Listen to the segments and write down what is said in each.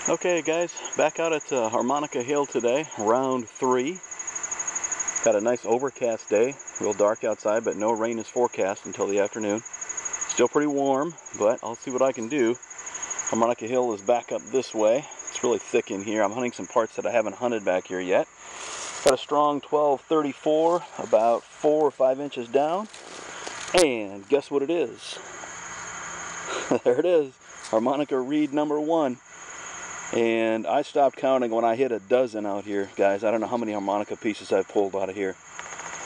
Okay guys, back out at Harmonica Hill today, round 3. Got a nice overcast day, real dark outside, but no rain is forecast until the afternoon. Still pretty warm, but I'll see what I can do. Harmonica Hill is back up this way. It's really thick in here. I'm hunting some parts that I haven't hunted back here yet. Got a strong 1234, about 4 or 5 inches down. And guess what it is? There it is, Harmonica reed number 1. And I stopped counting when I hit a dozen out here, guys. I don't know how many harmonica pieces I've pulled out of here,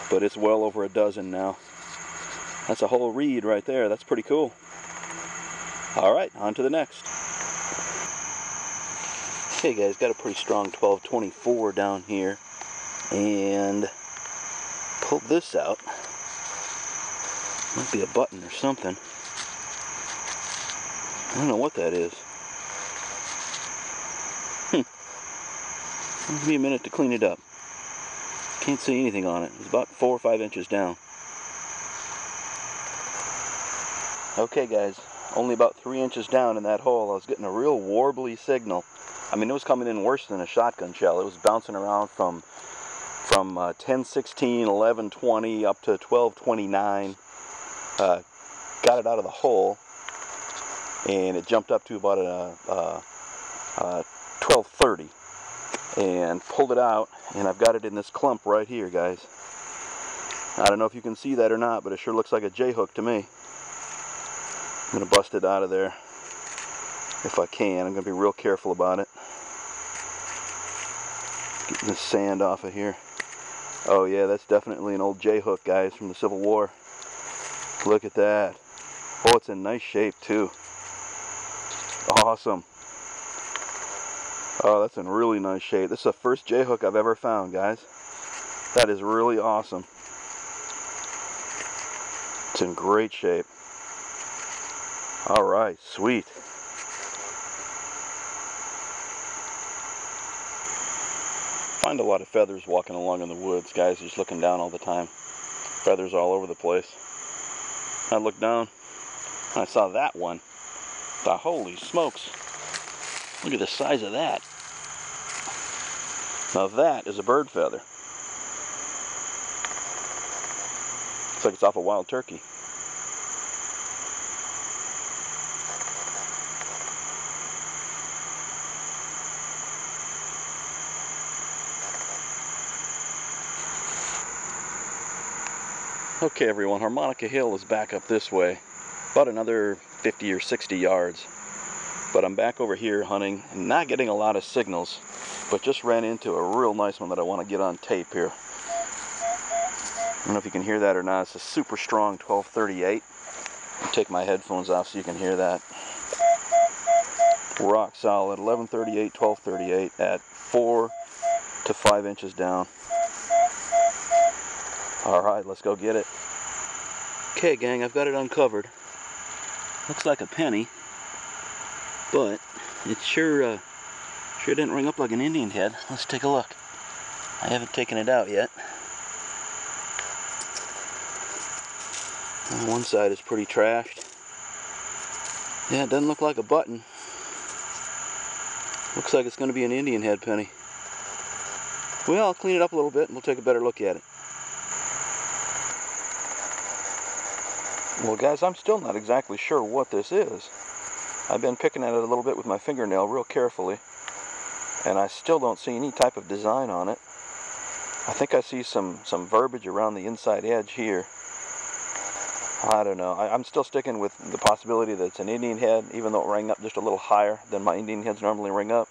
but it's well over a dozen now. That's a whole reed right there. That's pretty cool. All right, on to the next. Okay guys, got a pretty strong 1224 down here, and pulled this out. Might be a button or something. I don't know what that is. Give me a minute to clean it up. Can't see anything on it. It's about 4 or 5 inches down. Okay guys, only about 3 inches down in that hole. I was getting a real warbly signal. I mean, it was coming in worse than a shotgun shell. It was bouncing around from 1016, 1120 up to 1229. Got it out of the hole, and it jumped up to about 1230. And pulled it out, and I've got it in this clump right here, guys. I don't know if you can see that or not, but it sure looks like a J-hook to me. I'm going to bust it out of there if I can. I'm going to be real careful about it. Getting this sand off of here. Oh yeah, that's definitely an old J-hook, guys, from the Civil War. Look at that. Oh, it's in nice shape too. Awesome. Oh, that's in really nice shape. This is the first J-hook I've ever found, guys. That is really awesome. It's in great shape. All right, sweet. Find a lot of feathers walking along in the woods, guys. Just looking down all the time. Feathers all over the place. I looked down, and I saw that one. The holy smokes. Look at the size of that. Now that is a bird feather. Looks like it's off a wild turkey. Okay everyone, Harmonica Hill is back up this way. About another 50 or 60 yards. But I'm back over here hunting and not getting a lot of signals, but just ran into a real nice one that I want to get on tape here. I don't know if you can hear that or not. It's a super strong 1238. I'll take my headphones off so you can hear that. Rock solid 1138, 1238 at 4 to 5 inches down. All right, let's go get it. Okay gang, I've got it uncovered. Looks like a penny. But it sure didn't ring up like an Indian head. Let's take a look. I haven't taken it out yet. One side is pretty trashed. Yeah, it doesn't look like a button. Looks like it's going to be an Indian head penny. Well, I'll clean it up a little bit and we'll take a better look at it. Well guys, I'm still not exactly sure what this is. I've been picking at it a little bit with my fingernail real carefully, and I still don't see any type of design on it. I think I see some verbiage around the inside edge here. I don't know. I'm still sticking with the possibility that it's an Indian head, even though it rang up just a little higher than my Indian heads normally ring up.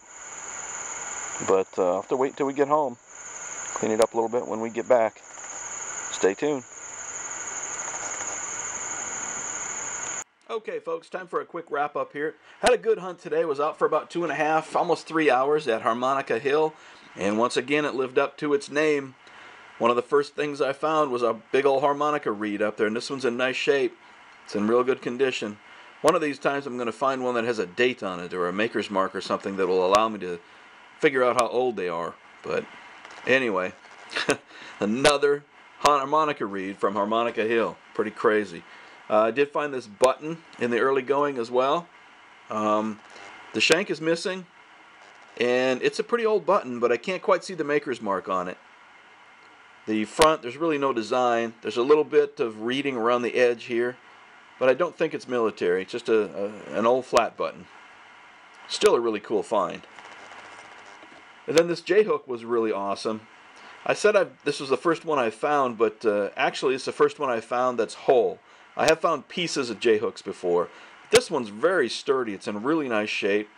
But I'll have to wait until we get home. Clean it up a little bit when we get back. Stay tuned. Okay folks, time for a quick wrap up here. Had a good hunt today, was out for about 2.5, almost 3 hours at Harmonica Hill, and once again it lived up to its name. One of the first things I found was a big old harmonica reed up there, and this one's in nice shape. It's in real good condition. One of these times I'm going to find one that has a date on it or a maker's mark or something that will allow me to figure out how old they are. But anyway, another harmonica reed from Harmonica Hill. Pretty crazy. I did find this button in the early going as well. The shank is missing. And it's a pretty old button, but I can't quite see the maker's mark on it. The front, there's really no design. There's a little bit of reading around the edge here, but I don't think it's military. It's just an old flat button. Still a really cool find. And then this J-hook was really awesome. I said this was the first one I found, but actually it's the first one I found that's whole. I have found pieces of J-hooks before. This one's very sturdy. It's in really nice shape.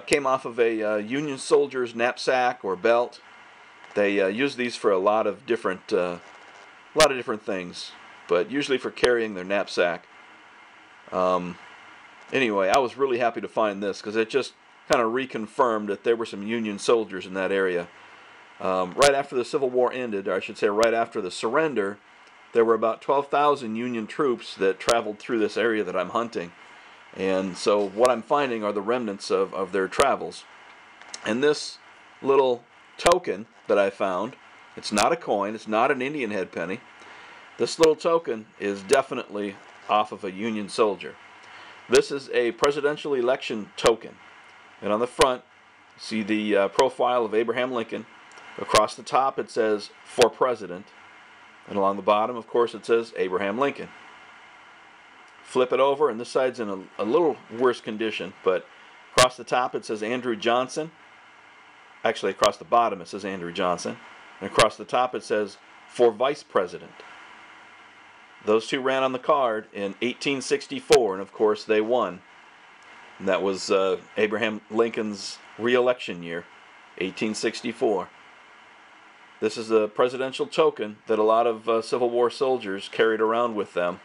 Came off of a Union soldier's knapsack or belt. They use these for a lot of different things, but usually for carrying their knapsack. Anyway, I was really happy to find this because it just kind of reconfirmed that there were some Union soldiers in that area. Right after the Civil War ended, or I should say right after the surrender, there were about 12,000 Union troops that traveled through this area that I'm hunting. And so what I'm finding are the remnants of their travels. And this little token that I found, it's not a coin, it's not an Indian head penny. This little token is definitely off of a Union soldier. This is a presidential election token. And on the front, see the profile of Abraham Lincoln. Across the top it says, "For President." And along the bottom, of course, it says Abraham Lincoln. Flip it over, and this side's in a little worse condition, but across the top it says Andrew Johnson. Actually, across the bottom it says Andrew Johnson. And across the top it says, "For Vice President." Those two ran on the card in 1864, and of course they won. And that was Abraham Lincoln's re-election year, 1864. This is a presidential token that a lot of Civil War soldiers carried around with them.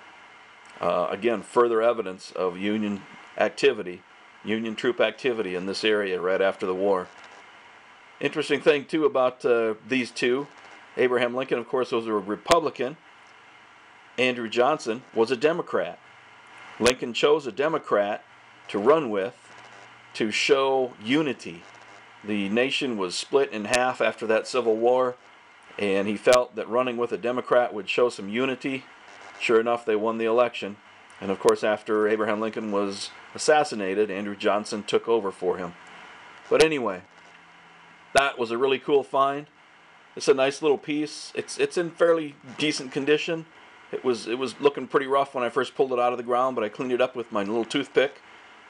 Again, further evidence of Union activity, Union troop activity in this area right after the war. Interesting thing, too, about these two. Abraham Lincoln, of course, was a Republican. Andrew Johnson was a Democrat. Lincoln chose a Democrat to run with to show unity. The nation was split in half after that Civil War, and he felt that running with a Democrat would show some unity. Sure enough, they won the election. And of course, after Abraham Lincoln was assassinated, Andrew Johnson took over for him. But anyway, that was a really cool find. It's a nice little piece. It's in fairly decent condition. It was looking pretty rough when I first pulled it out of the ground, but I cleaned it up with my little toothpick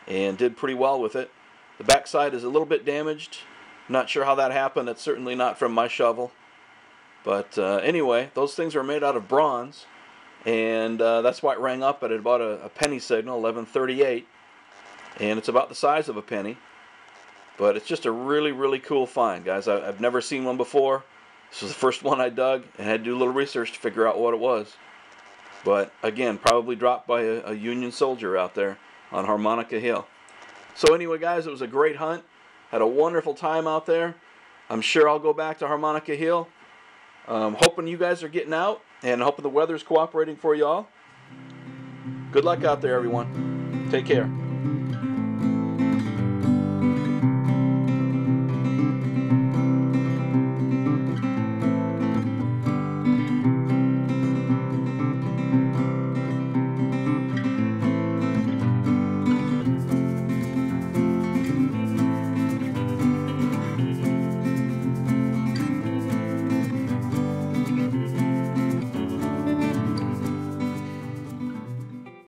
and did pretty well with it. The backside is a little bit damaged. Not sure how that happened. It's certainly not from my shovel. But anyway, those things are made out of bronze, and that's why it rang up at about a penny signal, 11:38, and it's about the size of a penny. But it's just a really, really cool find, guys. I've never seen one before. This was the first one I dug, and had to do a little research to figure out what it was. But again, probably dropped by a Union soldier out there on Harmonica Hill. So anyway, guys, it was a great hunt. Had a wonderful time out there. I'm sure I'll go back to Harmonica Hill. Hoping you guys are getting out, and hoping the weather's cooperating for you all. Good luck out there, everyone. Take care.